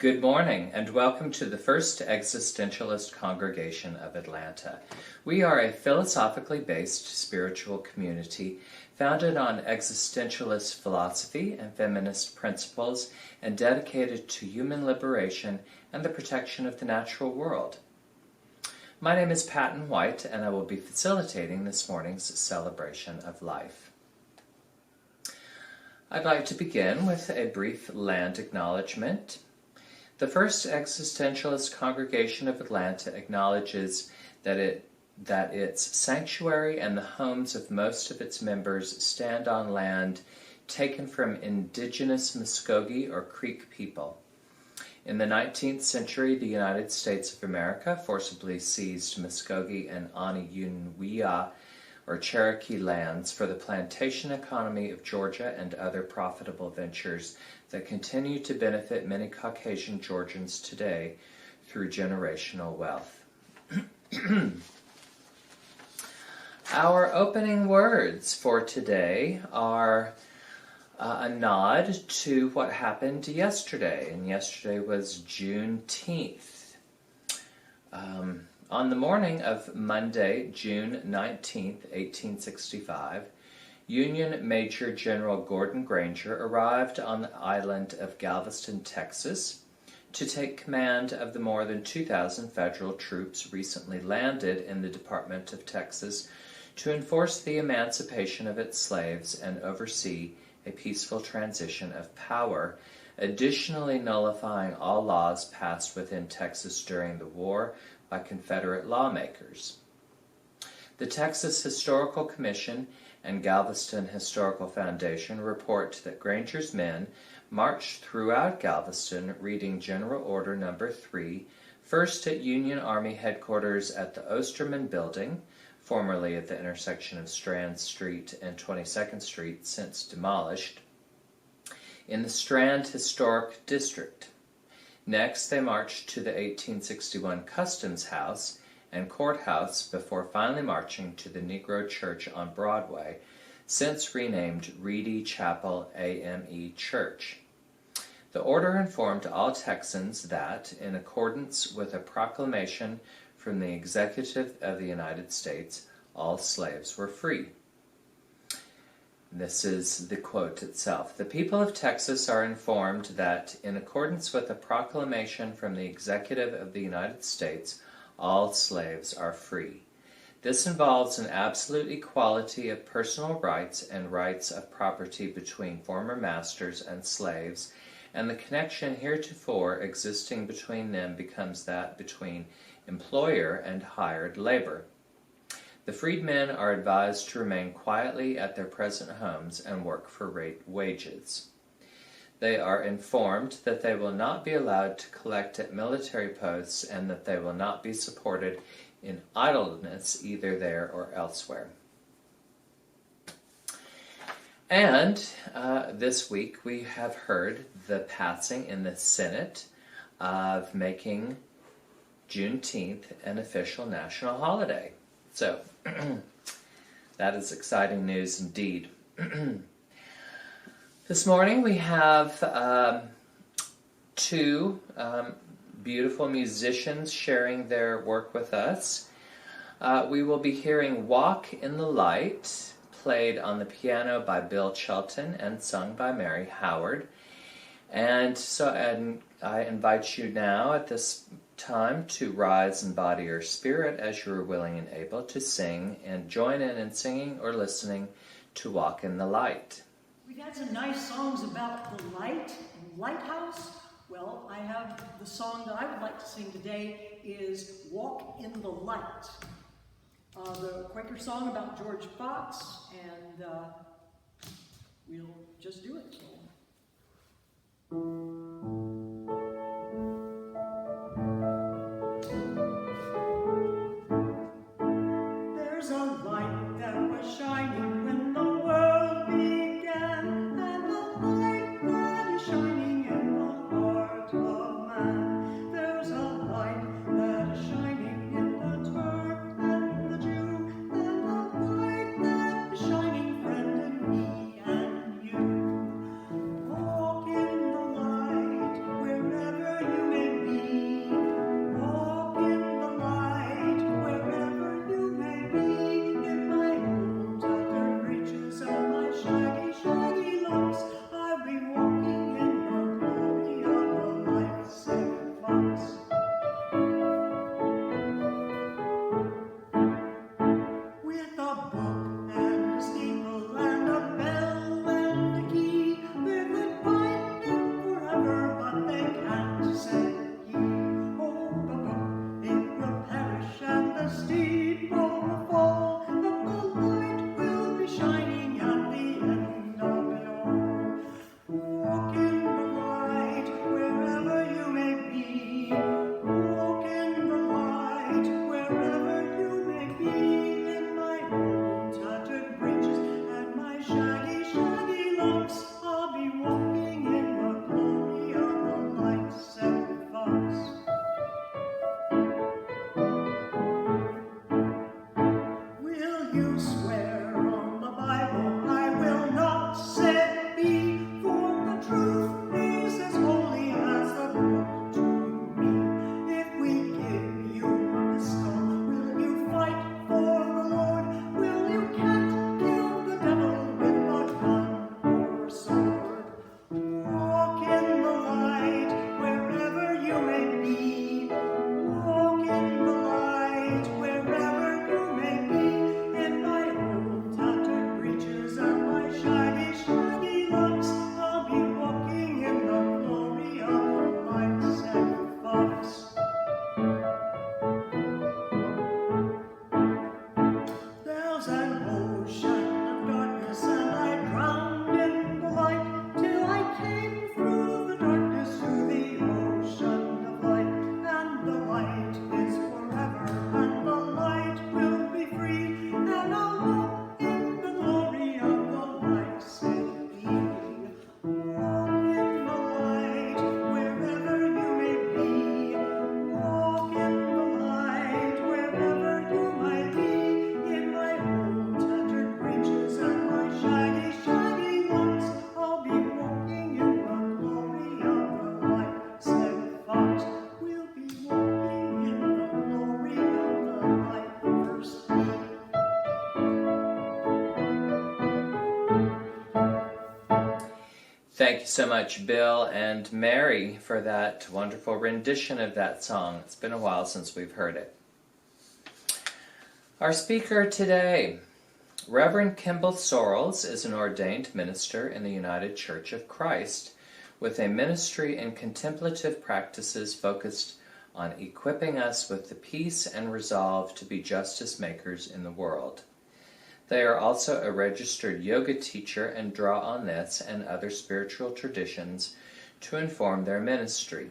Good morning, and welcome to the First Existentialist Congregation of Atlanta. We are a philosophically based spiritual community founded on existentialist philosophy and feminist principles and dedicated to human liberation and the protection of the natural world. My name is Patton White, and I will be facilitating this morning's celebration of life. I'd like to begin with a brief land acknowledgement. The First Existentialist Congregation of Atlanta acknowledges that its sanctuary and the homes of most of its members stand on land taken from indigenous Muskogee or Creek people. In the 19th century, the United States of America forcibly seized Muskogee and Aniunwia or Cherokee lands for the plantation economy of Georgia and other profitable ventures that continue to benefit many Caucasian Georgians today through generational wealth. Our opening words for today are a nod to what happened yesterday, and yesterday was Juneteenth. On the morning of Monday, June 19th, 1865, Union Major General Gordon Granger arrived on the island of Galveston, Texas, to take command of the more than 2,000 federal troops recently landed in the Department of Texas to enforce the emancipation of its slaves and oversee a peaceful transition of power, additionally nullifying all laws passed within Texas during the war by Confederate lawmakers. The Texas Historical Commission and Galveston Historical Foundation report that Granger's men marched throughout Galveston reading General Order No. 3, first at Union Army Headquarters at the Osterman Building, formerly at the intersection of Strand Street and 22nd Street, since demolished, in the Strand Historic District. Next, they marched to the 1861 Customs House and Courthouse before finally marching to the Negro Church on Broadway, since renamed Reedy Chapel AME Church. The order informed all Texans that, in accordance with a proclamation from the Executive of the United States, all slaves were free. This is the quote itself. The people of Texas are informed that, in accordance with a proclamation from the Executive of the United States, all slaves are free. This involves an absolute equality of personal rights and rights of property between former masters and slaves, and the connection heretofore existing between them becomes that between employer and hired labor. The freedmen are advised to remain quietly at their present homes and work for wages. They are informed that they will not be allowed to collect at military posts and that they will not be supported in idleness either there or elsewhere. And this week we have heard the passing in the Senate of making Juneteenth an official national holiday. So, that is exciting news indeed. This morning we have two beautiful musicians sharing their work with us. We will be hearing Walk in the Light, played on the piano by Bill Shelton and sung by Mary Howard. And so I invite you now at this time to rise in body or spirit as you are willing and able to sing and join in singing or listening to Walk in the Light. We've had some nice songs about the light and lighthouse. Well, I have the song that I would like to sing today is Walk in the Light. The Quaker song about George Fox, and we'll just do it. There's a light that was shining when the world began, and a light that is shining in the heart of man. There's a light that is shining in the Turk and the Jew, and a light that is shining, friend, in me and you. Thank you so much, Bill and Mary, for that wonderful rendition of that song. It's been a while since we've heard it. Our speaker today, Reverend Kimble Sorrells, is an ordained minister in the United Church of Christ with a ministry in contemplative practices focused on equipping us with the peace and resolve to be justice makers in the world. They are also a registered yoga teacher and draw on this and other spiritual traditions to inform their ministry.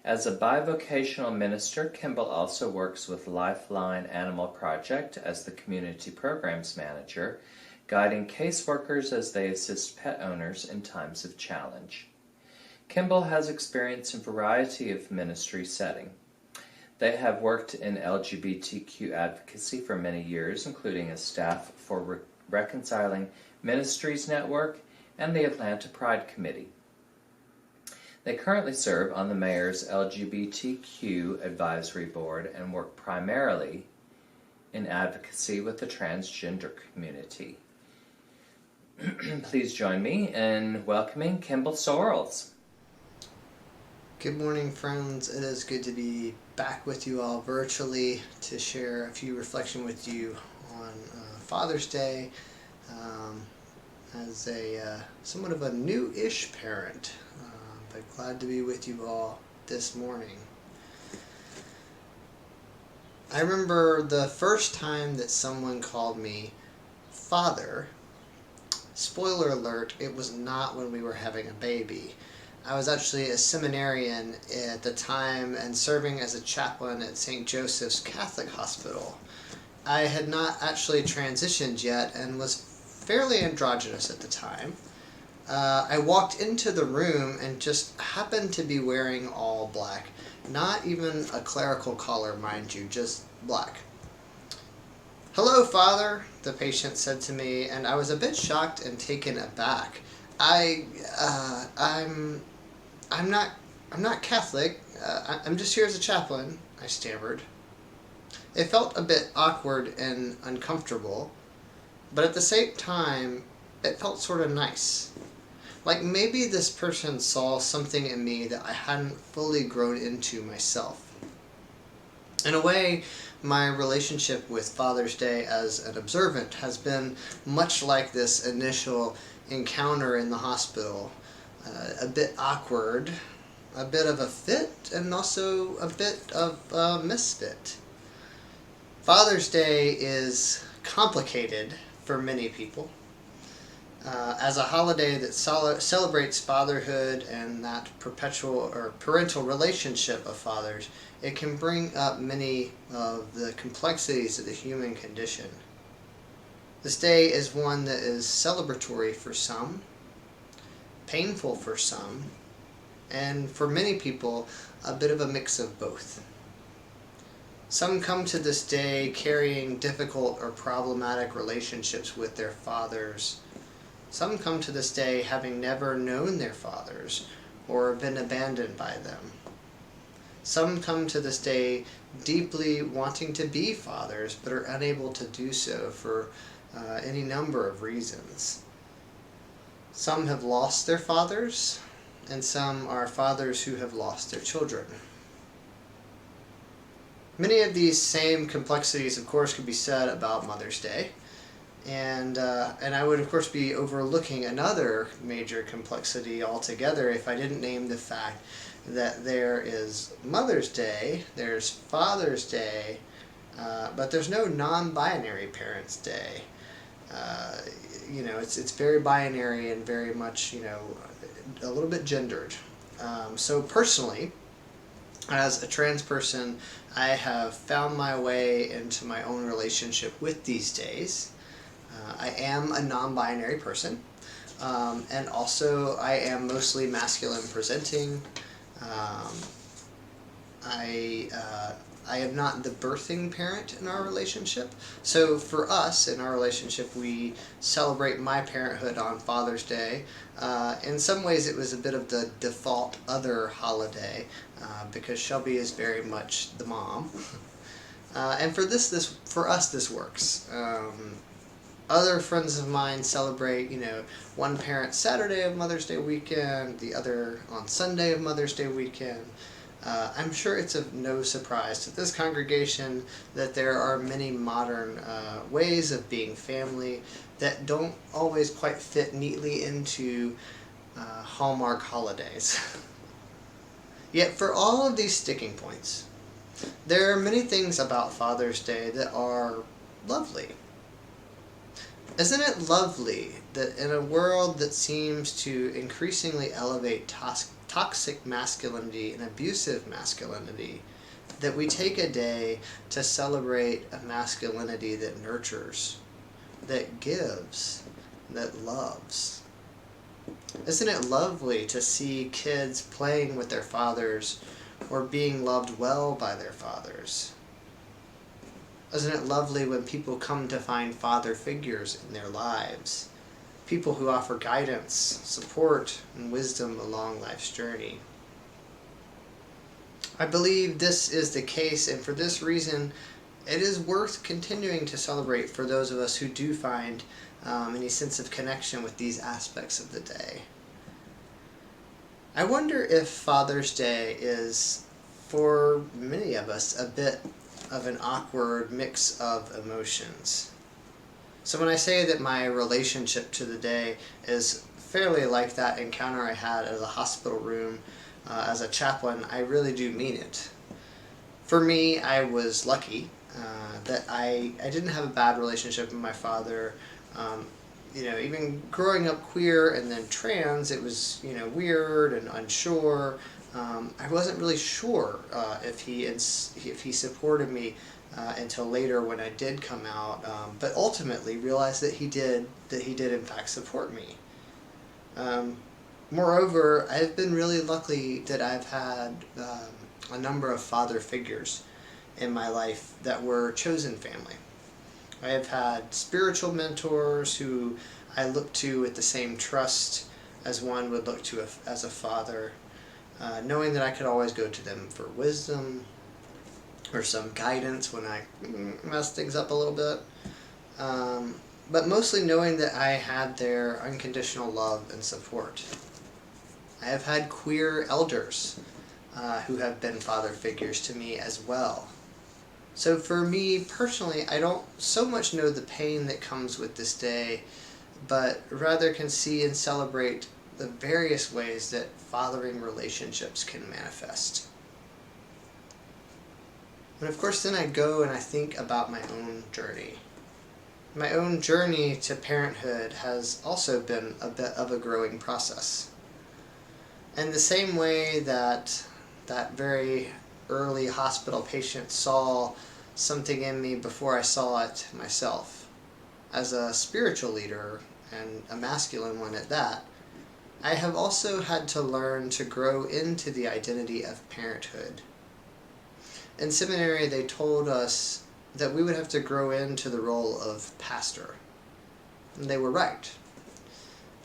As a bi-vocational minister, Kimball also works with Lifeline Animal Project as the community programs manager, guiding caseworkers as they assist pet owners in times of challenge. Kimball has experience in a variety of ministry settings. They have worked in LGBTQ advocacy for many years, including as staff for Reconciling Ministries Network and the Atlanta Pride Committee. They currently serve on the mayor's LGBTQ advisory board and work primarily in advocacy with the transgender community. Please join me in welcoming Kimble Sorrells. Good morning, friends. It is good to be back with you all virtually to share a few reflections with you on Father's Day as a somewhat of a new-ish parent, but glad to be with you all this morning. I remember the first time that someone called me father. Spoiler alert, it was not when we were having a baby. I was actually a seminarian at the time and serving as a chaplain at St. Joseph's Catholic Hospital. I had not actually transitioned yet and was fairly androgynous at the time. I walked into the room and just happened to be wearing all black. Not even a clerical collar, mind you, just black. "Hello, Father," the patient said to me, and I was a bit shocked and taken aback. I'm not Catholic. I'm just here as a chaplain," I stammered. It felt a bit awkward and uncomfortable, but at the same time, it felt sort of nice. Like maybe this person saw something in me that I hadn't fully grown into myself. In a way, my relationship with Father's Day as an observant has been much like this initial encounter in the hospital. A bit awkward, a bit of a fit, and also a bit of a misfit. Father's Day is complicated for many people. As a holiday that celebrates fatherhood and that perpetual or parental relationship of fathers, it can bring up many of the complexities of the human condition. This day is one that is celebratory for some, painful for some, and for many people, a bit of a mix of both. Some come to this day carrying difficult or problematic relationships with their fathers. Some come to this day having never known their fathers or been abandoned by them. Some come to this day deeply wanting to be fathers but are unable to do so for any number of reasons. Some have lost their fathers, and some are fathers who have lost their children. Many of these same complexities, of course, could be said about Mother's Day, and I would, of course, be overlooking another major complexity altogether if I didn't name the fact that there is Mother's Day, there's Father's Day, but there's no non-binary Parents' Day. It's very binary and very much, a little bit gendered. So personally, as a trans person, I have found my way into my own relationship with these days. I am a non-binary person, and also I am mostly masculine presenting. I am not the birthing parent in our relationship. So for us, in our relationship, we celebrate my parenthood on Father's Day. In some ways, it was a bit of the default other holiday because Shelby is very much the mom. And for us, this works. Other friends of mine celebrate, one parent Saturday of Mother's Day weekend, the other on Sunday of Mother's Day weekend. I'm sure it's of no surprise to this congregation that there are many modern ways of being family that don't always quite fit neatly into Hallmark holidays. Yet for all of these sticking points, there are many things about Father's Day that are lovely. Isn't it lovely that in a world that seems to increasingly elevate toxic masculinity and abusive masculinity, that we take a day to celebrate a masculinity that nurtures, that gives, that loves? Isn't it lovely to see kids playing with their fathers or being loved well by their fathers? Isn't it lovely when people come to find father figures in their lives? People who offer guidance, support, and wisdom along life's journey. I believe this is the case, and for this reason, it is worth continuing to celebrate for those of us who do find any sense of connection with these aspects of the day. I wonder if Father's Day is, for many of us, a bit of an awkward mix of emotions. So when I say that my relationship to the day is fairly like that encounter I had at the hospital room as a chaplain, I really do mean it. For me, I was lucky that I didn't have a bad relationship with my father. Even growing up queer and then trans, it was, weird and unsure. I wasn't really sure if he supported me until later when I did come out, but ultimately realized that he did in fact support me. Moreover, I've been really lucky that I've had a number of father figures in my life that were chosen family. I have had spiritual mentors who I look to with the same trust as one would look to as a father. Knowing that I could always go to them for wisdom or some guidance when I messed things up a little bit. But mostly knowing that I had their unconditional love and support. I have had queer elders who have been father figures to me as well. So for me personally, I don't so much know the pain that comes with this day, but rather can see and celebrate the various ways that fathering relationships can manifest. And of course then I go and I think about my own journey. My own journey to parenthood has also been a bit of a growing process. In the same way that very early hospital patient saw something in me before I saw it myself, as a spiritual leader, and a masculine one at that, I have also had to learn to grow into the identity of parenthood. In seminary, they told us that we would have to grow into the role of pastor. And they were right.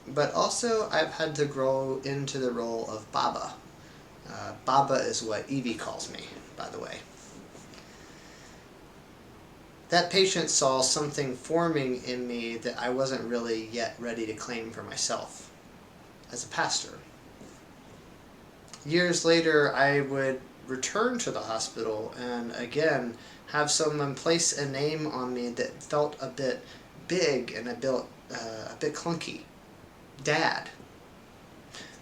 But also, I've had to grow into the role of Baba. Baba is what Evie calls me, by the way. That patient saw something forming in me that I wasn't really yet ready to claim for myself as a pastor. Years later, I would return to the hospital and again have someone place a name on me that felt a bit big and a bit clunky. Dad.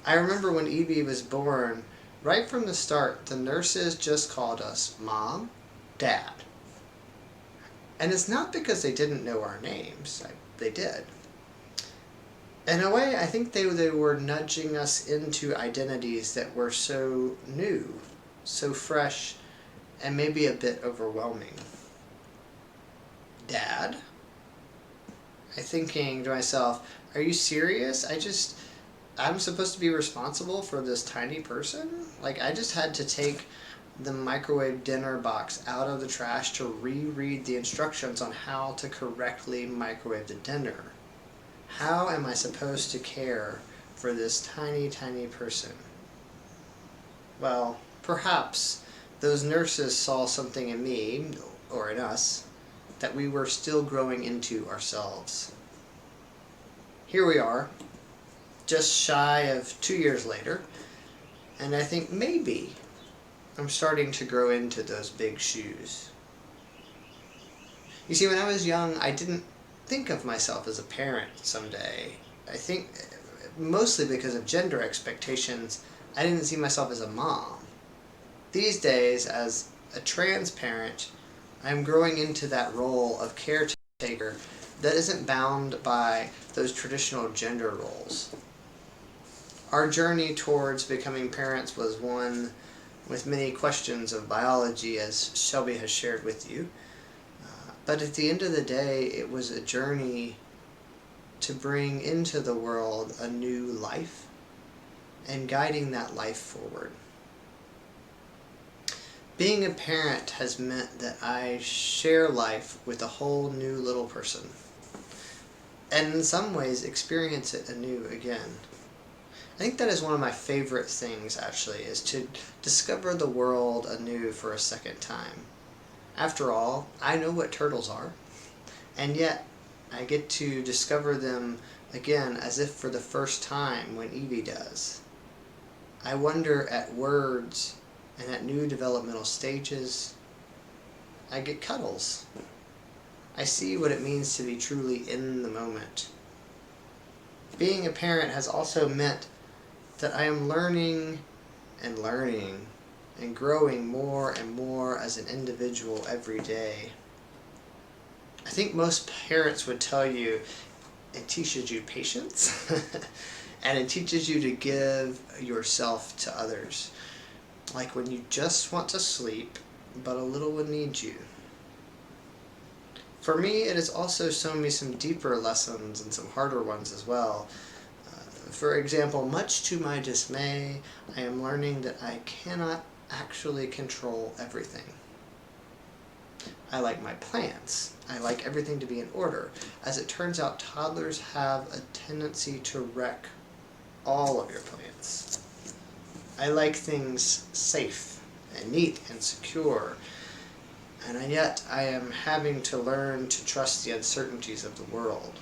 I remember when Evie was born, right from the start, the nurses just called us Mom, Dad. And it's not because they didn't know our names. They did. In a way, I think they were nudging us into identities that were so new, so fresh, and maybe a bit overwhelming. Dad? I'm thinking to myself, are you serious? I'm supposed to be responsible for this tiny person? I just had to take the microwave dinner box out of the trash to reread the instructions on how to correctly microwave the dinner. How am I supposed to care for this tiny, tiny person? Well, perhaps those nurses saw something in me, or in us, that we were still growing into ourselves. Here we are, just shy of 2 years later, and I think maybe I'm starting to grow into those big shoes. You see, when I was young, I didn't think of myself as a parent someday. I think mostly because of gender expectations, I didn't see myself as a mom. These days, as a trans parent, I'm growing into that role of caretaker that isn't bound by those traditional gender roles. Our journey towards becoming parents was one with many questions of biology, as Shelby has shared with you. But at the end of the day, it was a journey to bring into the world a new life and guiding that life forward. Being a parent has meant that I share life with a whole new little person, and in some ways experience it anew again. I think that is one of my favorite things, actually, is to discover the world anew for a second time. After all, I know what turtles are, and yet I get to discover them again as if for the first time when Evie does. I wonder at words and at new developmental stages. I get cuddles. I see what it means to be truly in the moment. Being a parent has also meant that I am learning and growing more and more as an individual every day. I think most parents would tell you it teaches you patience and it teaches you to give yourself to others. Like when you just want to sleep, but a little one needs you. For me, it has also shown me some deeper lessons and some harder ones as well. For example, much to my dismay, I am learning that I cannot actually control everything. I like my plans. I like everything to be in order. As it turns out, toddlers have a tendency to wreck all of your plans. I like things safe and neat and secure, and yet I am having to learn to trust the uncertainties of the world.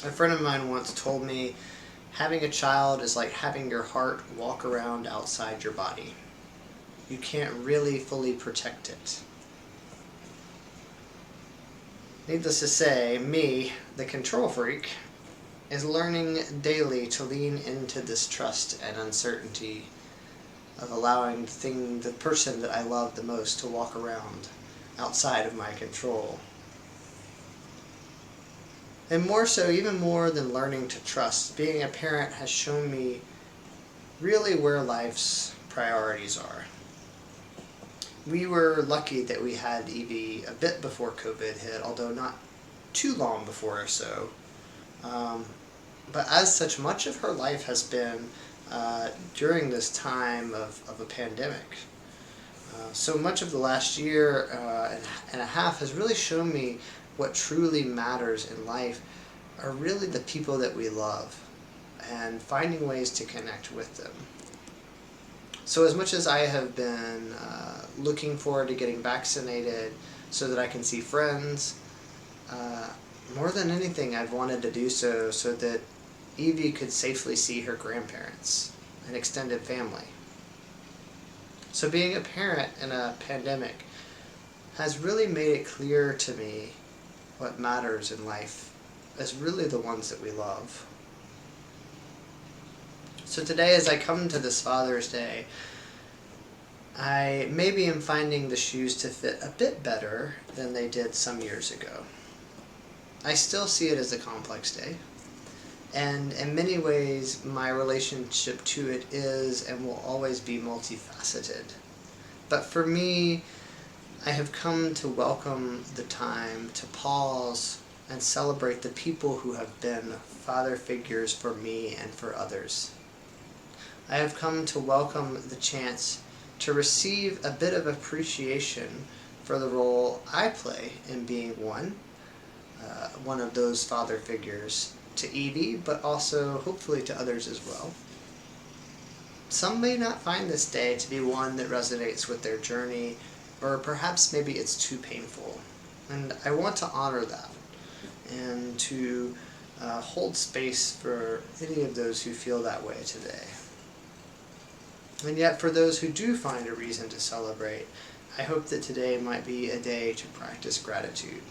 A friend of mine once told me, having a child is like having your heart walk around outside your body. You can't really fully protect it. Needless to say, me, the control freak, is learning daily to lean into this trust and uncertainty of allowing the person that I love the most to walk around outside of my control. And more so, even more than learning to trust, being a parent has shown me really where life's priorities are. We were lucky that we had Evie a bit before COVID hit, although not too long before or so. But as such, much of her life has been during this time of a pandemic. So much of the last year and a half has really shown me what truly matters in life are really the people that we love and finding ways to connect with them. So as much as I have been looking forward to getting vaccinated so that I can see friends, more than anything I've wanted to do so that Evie could safely see her grandparents and extended family. So being a parent in a pandemic has really made it clear to me what matters in life is really the ones that we love. So today, as I come to this Father's Day, I maybe am finding the shoes to fit a bit better than they did some years ago. I still see it as a complex day, and in many ways my relationship to it is and will always be multifaceted. But for me, I have come to welcome the time to pause and celebrate the people who have been father figures for me and for others. I have come to welcome the chance to receive a bit of appreciation for the role I play in being one of those father figures to Evie, but also hopefully to others as well. Some may not find this day to be one that resonates with their journey or perhaps maybe it's too painful. And I want to honor that and to hold space for any of those who feel that way today. And yet, for those who do find a reason to celebrate, I hope that today might be a day to practice gratitude.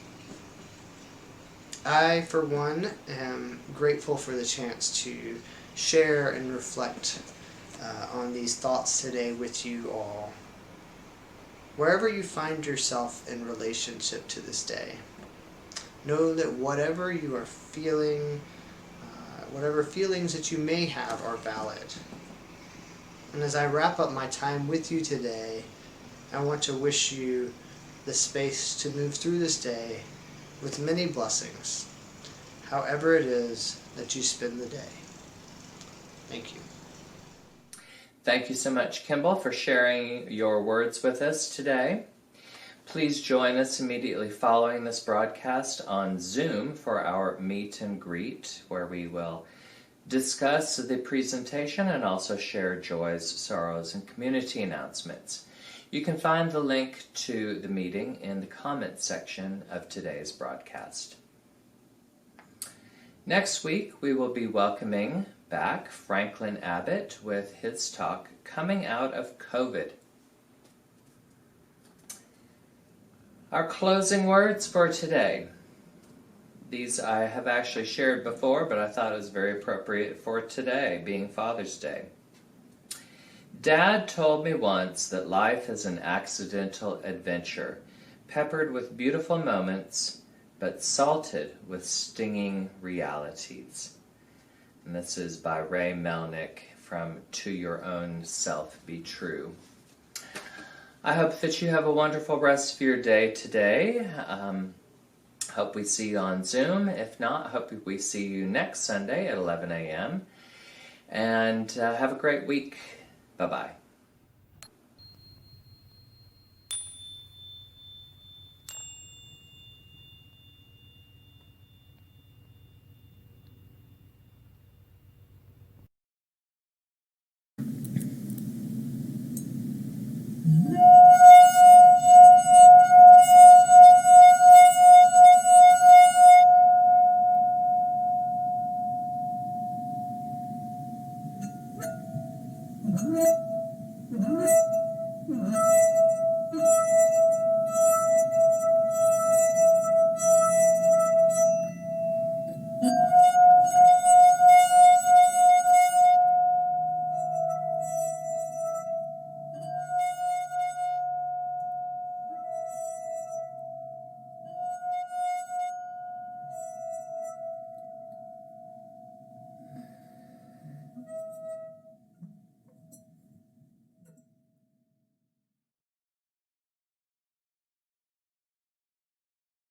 I, for one, am grateful for the chance to share and reflect on these thoughts today with you all. Wherever you find yourself in relationship to this day, know that whatever you are feeling, whatever feelings that you may have are valid. And as I wrap up my time with you today, I want to wish you the space to move through this day with many blessings, however it is that you spend the day. Thank you. Thank you so much, Kimball, for sharing your words with us today. Please join us immediately following this broadcast on Zoom for our meet and greet, where we will discuss the presentation and also share joys, sorrows, and community announcements. You can find the link to the meeting in the comments section of today's broadcast. Next week, we will be welcoming back Franklin Abbott with his talk, Coming Out of COVID. Our closing words for today. These I have actually shared before, but I thought it was very appropriate for today, being Father's Day. Dad told me once that life is an accidental adventure, peppered with beautiful moments, but salted with stinging realities. And this is by Ray Melnick from To Your Own Self Be True. I hope that you have a wonderful rest of your day today. Hope we see you on Zoom. If not, hope we see you next Sunday at 11 a.m. And have a great week. Bye-bye. Mm-hmm.